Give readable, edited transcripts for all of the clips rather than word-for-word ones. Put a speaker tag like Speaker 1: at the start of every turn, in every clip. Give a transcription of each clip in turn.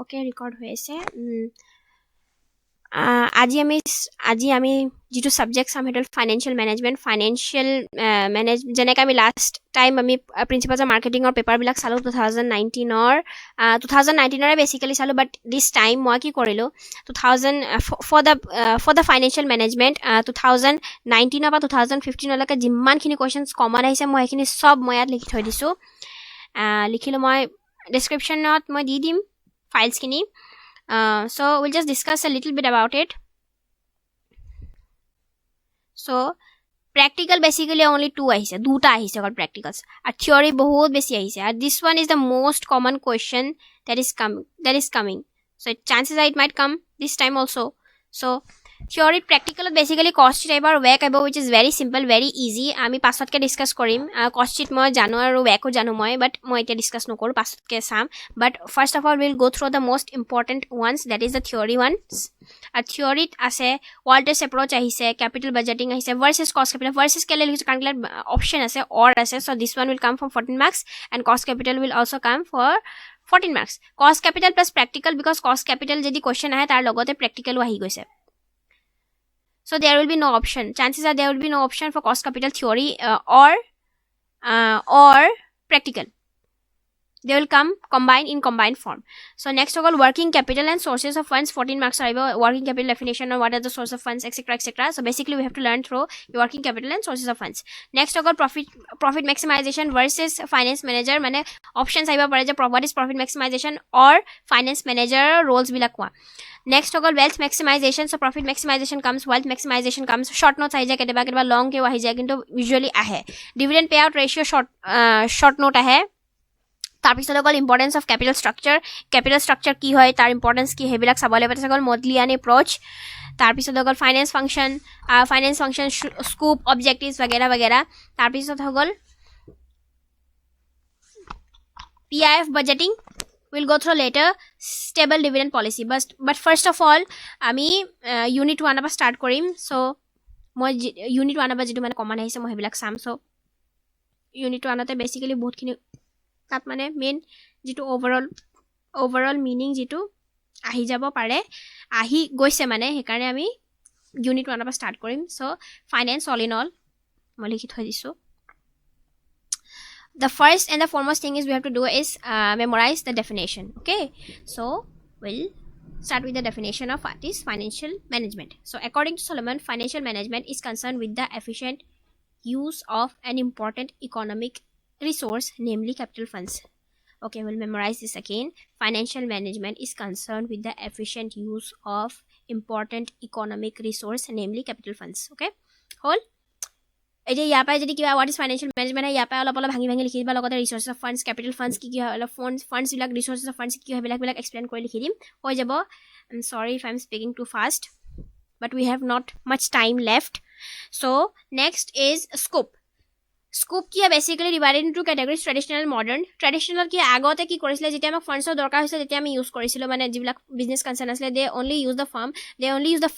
Speaker 1: Okay record হৈ আছে আজি আমি যেটো সাবজেক্ট সাম হেডল ফাইনান্সিয়াল মেনেজ যেনেকৈ আমি লাষ্ট টাইম আমি প্ৰিন্সিপালছ অফ মাৰ্কেটিঙৰ পেপাৰ বিলাক চালো 2019ৰে বেসিক্যালি চালো বাট দিস টাইম মই কি কৰিলো 2000 ফৰ দা ফাইনান্সিয়াল মেনেজমেন্ট 2019 বা 2015 লৈকে যিমানখিনি কোৱেশ্চনছ কমন আহিছে মই এইখিনি সব মই ইয়াত লিখি থৈ দিছো লিখিলো মই ডেসক্ৰিপচনত মই দি দিম files kini so we'll just discuss a little bit about it so practical basically only two ahise duta ahise called practicals and theory bahut beshi ahise and this one is the most common question that is coming so chances are it might come this time also so theory practical basically cost sheet or work about which is very simple very easy ami pasot ke discuss korim cost sheet moi janu aru work o janu moi but moi eta discuss no koru pasot ke sam but first of all we'll go through the most important ones that is the theory ones a theory ase Walters approach ahise capital budgeting ahise versus cost capital versus kele calculate option ase or ase so this one will come from 14 marks and cost capital will also come for 14 marks cost capital plus practical because cost capital jedi question ahe tar logote practical ahi goise so there will be no option chances are there will be no option for cost capital theory or practical they will come combined in combined form so next of all working capital and sources of funds 14 marks are working capital definition or what are the source of funds etc so basically we have to learn through working capital and sources of funds next of all profit maximization versus finance manager mane options aiba pare je what is profit maximization or finance manager roles bilakwa next of all wealth maximization so profit maximization comes wealth maximization comes short notes ahi jay keteba long ke ahi jay kintu usually ahe dividend payout ratio short note ahe তাৰপিছত অকল importance of capital structure কি হয় তাৰ importance কি হেবিলাক চাবলৈ পাতে অকল মডলিয়ান approach তাৰপিছত অকল ফাইনান্স ফাংচন স্কোপ অবজেক্টিভস वगैरह তাৰপিছত অকল PIF budgeting we'll go through later stable dividend policy but first of all আমি unit 1 পৰা start কৰিম so মই unit 1 পৰা যেটো মানে কমন আহিছে মই হেবিলাক চাম so unit 1 তে বেসিক্যালি বহুতখিনি তাত মানে মেইন যেটো ওভাৰঅল মিনিং যেটো আহি যাব পাৰে আহি গৈছে মানে হেকাৰণে আমি ইউনিট 1 পৰা স্টাৰ্ট কৰিম so finance all in all মই লিখি থৈ দিছো the first and the foremost thing is we have to do is memorize the definition okay so we'll start with the definition of what is financial management so according to Solomon financial management is concerned with the efficient use of an important economic resource namely capital funds okay we'll memorize this again financial management is concerned with the efficient use of important economic resource namely capital funds okay whole eje ya pa jodi kiba what is financial management hai ya pa olop bhangi likhi diba logote resources of funds capital funds ki hoy olop funds bilak resources of funds ki hoy bilak explain kori likhi dim hoy jabo I'm sorry if I'm speaking too fast but we have not much time left so next is scope কি basically divided into categories ট্ৰেডিশনাল কি আগতে কি কৰিছিলে যেতিয়া আমাক ফান্ডছৰ দৰকাৰ হৈছিল তেতিয়া আমি ইউজ কৰিছিলো মানে যিবিলাক বিজনেস কনসাৰ্ন আছিল they only use the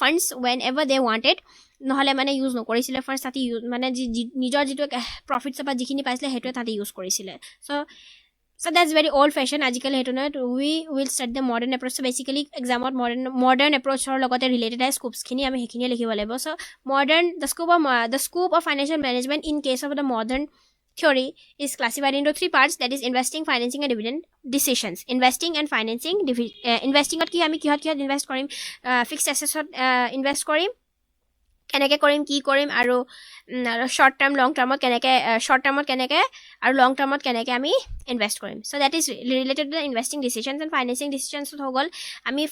Speaker 1: funds when ever they wanted নহলে মানে ইউজ নকৰিছিলে ফাৰ্স্ট তাতে মানে নিজৰ যেটো প্ৰফিটছ পৰা যিখিনি পাইছিলে হেটো তাতে ইউজ কৰিছিলে so that's very old fashion আজিকালি হেটো নহয় we will study the modern approach so basically exam of modern approach or লগতে related scopes খিনি আমি হেখিনি লিখিব লাগিব so the scope of financial management in case of the modern theory is classified into three parts that is investing financing and dividend decisions investing and financing investing ot ki ami kihat invest korim fixed assets invest korim keneke korim ki korim aru short term long term keneke aru long term keneke ami invest korim so that is related to the investing decisions and financing decisions hogol ami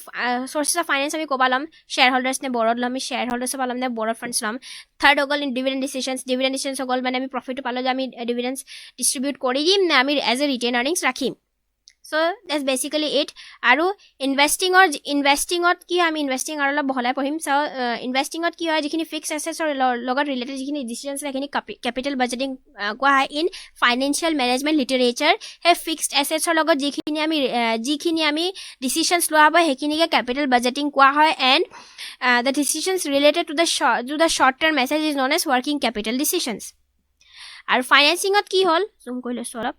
Speaker 1: sources of finance ami kobalam shareholders ne board lam ami shareholders palam ne board funds lam third hogol in dividend decisions hogol mane ami profit palo ami dividends distribute kori dim na ami as a retained earnings rakhim so that's basically it aru investing ot ki ami investing aru bohala pohim so investing ot ki hoy jikhini fixed assets or logot related jikhini decisions rakhini capital budgeting kwa in financial management literature he fixed assets or logot jikhini ami decisions loa hobo hekini ke capital budgeting kwa hoy and the decisions related to the short term message is known as working capital decisions aru financing ot ki hol zoom koile solop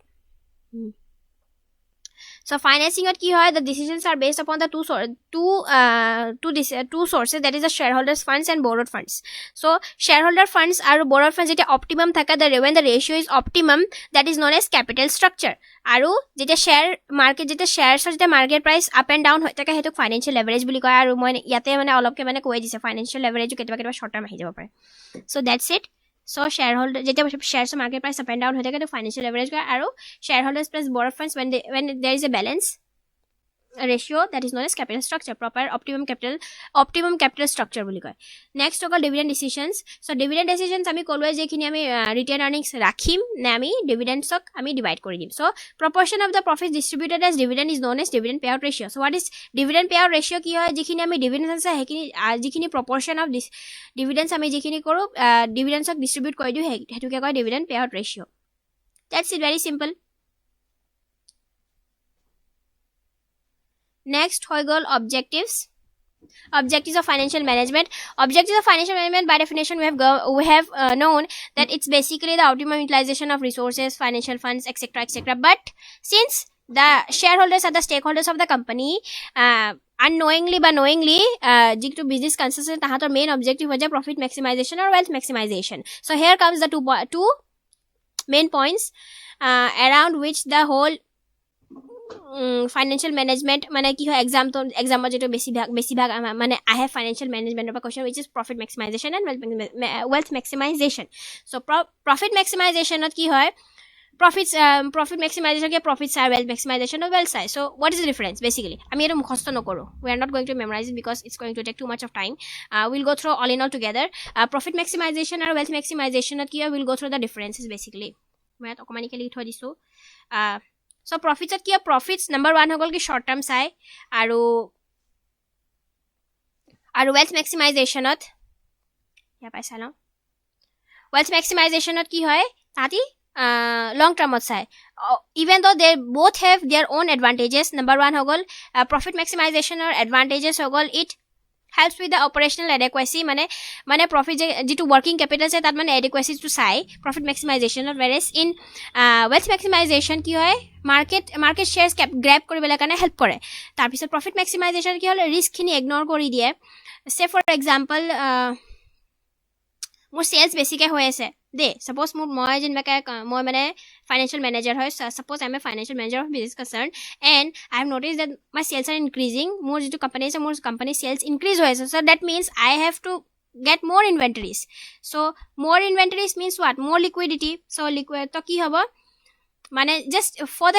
Speaker 1: So financing at ki hoy, the decisions are based upon the two sources, that is the shareholders funds and borrowed funds. So shareholder funds aru borrowed funds jeta optimum thaka, when the ratio is optimum, that is known as capital structure. Aru jeta share market, jeta shares jeta market price up and down hoy thaka hetuk financial leverage buli koy. Aru moi yate mane olop ke mane koi dise financial leverage ketiba short term ahi jabo pare. So that's it. So shareholder jeta shares market price up and down hoy thake to financial leverage koy. Aru shareholders plus borrowed funds, when there is a balance ratio, that is known as capital structure, proper optimum capital structure buli koy. Next hokol dividend decisions. So dividend decisions ami kolwe je khini ami return earnings rakhim na ami dividends ok ami divide kori dim. So proportion of the profits distributed as dividend is known as dividend payout ratio. So what is dividend payout ratio ki hoy, je khini ami dividends ase hekini je khini proportion of this dividends ami je khini koru dividends ok distribute kori diu hetu ke koy dividend payout ratio. That's it, very simple. Next hoy gol objectives of financial management. Objectives of financial management, by definition we have known that it's basically the optimum utilization of resources, financial funds, etc. But since the shareholders are the stakeholders of the company, unknowingly বা knowingly যিটো business consists তাহাতৰ main objective হৈ যায় profit maximization or wealth maximization. So here comes the two main points around which the whole financial management মানে কি হয় exam যেটো বেছি ভাগ মানে I have financial management of a question, which is profit maximization and wealth maximization. So profit maximization at কি হয় profit maximization ke profits are wealth maximization or wealth side. So what is the difference basically? আমি এটা মুখস্থ নকৰো, we are not going to memorize it because it's going to take too much of time. We'll go through all in all together. Profit maximization or wealth maximization at কি হয়, we'll go through the differences basically. মই এটা অকমানিকে লিখি থৈ দিছো. So profits at কি হয়, profits number 1 হগল কি short term চাই আৰু wealth maximization at ইয়া পাইছা ন, wealth maximization at কি হয় তাতি long term at চাই. Even though they both have their own advantages. Number 1 hogol profit maximization or advantages hogol, it helps with the operational adequacy, mane profit jitu working capital se tat mane adequacy to sai profit maximization. Whereas in wealth maximization ki hoy market shares grab koribela kane help kore. Tar pisot profit maximization ki hole risk khini ignore kori die. Say for example মোৰ sales বেছিকে হৈ আছে দে, suppose মই যেনবাকে মই মানে financial manager হয়, suppose I'm a financial manager of business concern and I have noticed that my sales are increasing. মোৰ যেটো company আছে মোৰ company sales increase হৈ আছে, so that means I have to get more inventories. So more inventories means what? More liquidity. So liquid to কি হ'ব মানে just for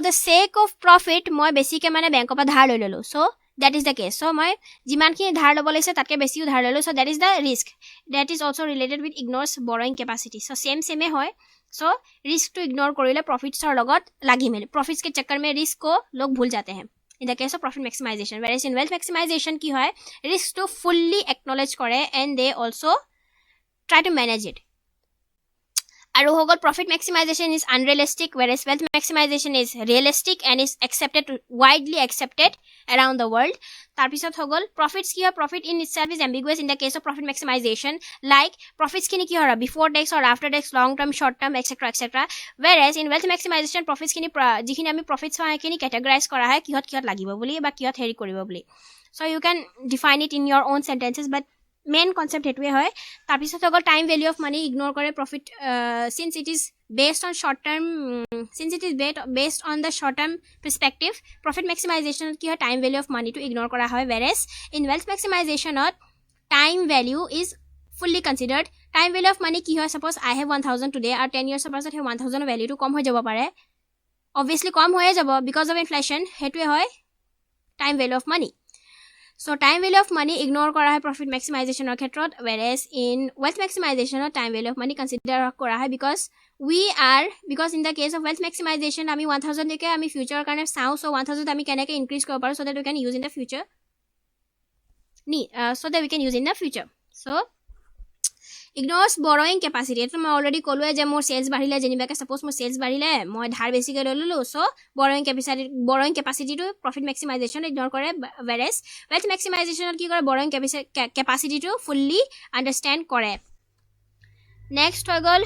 Speaker 1: the sake of profit মই বেছিকে মানে বেংকৰ পৰা ধাৰ লৈ ললো. So that is the case. So মই যিমান কি ধাৰ লব লাগিছে তাতকে বেছিও ধাৰ ললো. So that is the risk. That is also related with ignores borrowing capacity. So same হয়. So risk to ignore কৰিলে profitsৰ লগত লাগি মেলি profits के चक्कर में risk को लोग भूल जाते हैं. In the case of profit maximization. Whereas in wealth maximization কি হয়, risk to fully acknowledge কৰে and they also try to manage it. আৰু হগল profit maximization is unrealistic, whereas wealth maximization is realistic and is widely accepted around the world. Tarpisot hogol profits ki hoy, profit in itself is ambiguous in the case of profit maximization, like profits kini ki hora before tax or after tax, long term, short term, etc. Whereas in wealth maximization profits kini jikhini ami profits hoy kini categorize kora hai kihot lagibo boli ba kihot heri koribo boli. So you can define it in your own sentences, but main concept hetue hoy. Tarpisot hogol time value of money ignore kore profit since it is based on based on the short term perspective. Profit maximization ki hoy time value of money to ignore kora hoy, whereas in wealth maximization time value is fully considered. Time value of money ki hoy, suppose I have 1000 today or 10 years suppose have 1000 value to kom hoy jabo pare, obviously kom hoye jabo because of inflation. Hetue hoy time value of money. So time value of money ignore kora hai profit maximization or khetrot, whereas in wealth maximization time value of money consider kora hai because in the case of wealth maximization ami 1000 deke ami future karone sao. So 1000 ami keneke increase koribo paru so that we can use in the future so ignores borrowing capacity. Eto ma already kolwe je mor sales badhile jenibake suppose mor sales badhile moi dhar beshi ke lolu, so borrowing capacity to profit maximization ignore kore. Whereas wealth maximization ki kore borrowing capacity to fully understand kore. Next hoy gol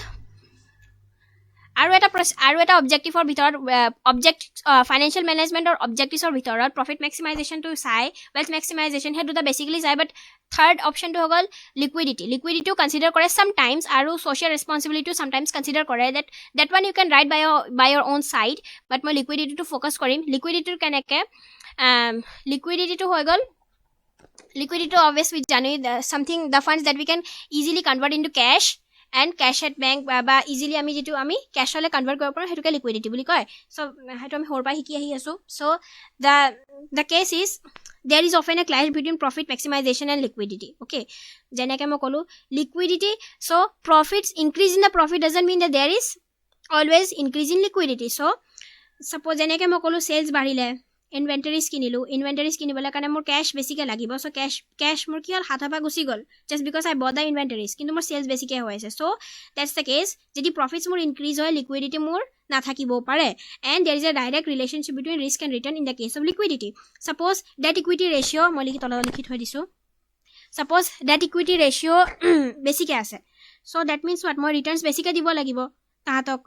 Speaker 1: আৰু এটা অবজেক্টিভৰ ভিতৰত financial মেনেজমেণ্টৰ অবজেক্টিভছৰ ভিতৰত profit মেক্সিমাইজেশ্যনটো চাই wealth মেক্সিমাইজেশ্যন সেই দুটা basically চাই বাট third অপশ্যনটো হৈ গ'ল লিকুইডিটিও কনচিডাৰ কৰে চামটাইমছ আৰু ছ'চিয়েল ৰেছপনচিবিলিটিও চামটাইমছ কনচিডাৰ কৰে that one you can right by your own side but মই লিকুইডিটিটো ফ'কাছ কৰিম লিকুইডিটিৰ কেনেকৈ লিকুইডিটিটো হৈ গ'ল liquidity always we জানি something the funds that we can easily convert into cash and cash at bank বা easily আমি যেটো আমি cash হলে convert কৰিব পাৰো হেতুকে liquidity বুলি কয় so হেতু আমি হৰপা হিকি আহি আছো so the case is there is often a clash between profit maximization and liquidity okay যেনেকৈ মই কলো liquidity so profits increase in the profit doesn't mean that there is always increase in liquidity so suppose যেনেকৈ মই কলো sales বাঢ়িলে ইনভেন্টৰিজ কিনিবলৈ কাৰণে মোৰ কেশ বেছিকৈ লাগিব চ' কেশ মোৰ কি হ'ল হাতৰ পৰা গুচি গ'ল just because I bought the ইনভেন্টৰিজ কিন্তু মোৰ চেলছ বেছিকৈ হৈ আছে চ' দেটছ দ্য কেছ যদি প্ৰফিটছ মোৰ ইনক্ৰিজ হয় লিকুইডিটি মোৰ নাথাকিবও পাৰে and there is a direct relationship between risk and return in the case of liquidity ছাপ'জ ডেট ইকুইটি ৰেচিঅ' মই তলত লিখি থৈ দিছোঁ ছাপ'জ ডেট ইকুইটি ৰেচিঅ' বেছিকৈ আছে চ' ডেট মিনছ হোৱাট মই ৰিটাৰ্ণছ বেছিকৈ দিব লাগিব তাহাঁতক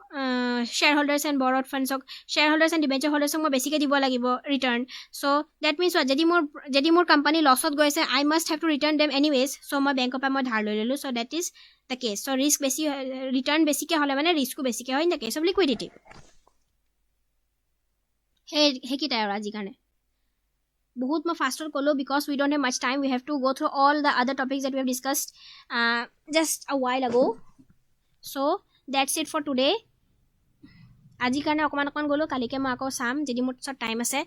Speaker 1: শ্বেয়াৰ হোল্ডাৰ্ছ এণ্ড বৰড ফাণ্ডছক শ্বেয়াৰ হোল্ডাৰ্ছ এণ্ড ডিবেঞ্চাৰ হোল্ডাৰ্ছক মই বেছিকৈ দিব লাগিব ৰিটাৰ্ণ চ' ডেট মিনছ যদি মোৰ কোম্পানী লছত গৈছে I must have to return them anyways so' মই বেংকৰ পৰা মই ধাৰ লৈ ল'লোঁ so' that is the case so' risk বেছি ৰিটাৰ্ণ বেছিকৈ হ'লে মানে ৰিস্কো বেছিকৈ হয় in the case of liquidity সেইকেইটাই আৰু আজিৰ কাৰণে বহুত মই ফাষ্টত ক'লোঁ because we don't have much time we have to go' through all the other topics that we have discussed just a while আগো চ' that's it for today আজিৰ কাৰণে অকণমান গ'লোঁ কালিকৈ মই আকৌ চাম যদি মোৰ ওচৰত টাইম আছে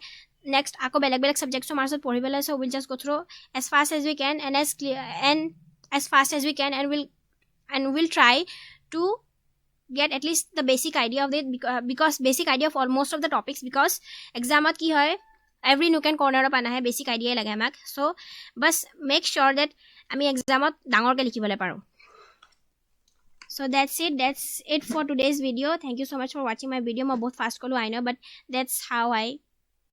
Speaker 1: নেক্সট আকৌ বেলেগ ছাবজেক্টছৰ মাজত পঢ়িবলৈ আছে will just go' through as fast as we can and as fast as we can and we'll try to get at least the basic idea of it because basic idea of almost of the topics because exam ki hoy every nook and corner of anahe basic idea lage amak so bas make sure that ami exam dangor ke likhibole paru so that's it for today's video thank you so much for watching my video ma bahut fast kolu I know but that's how I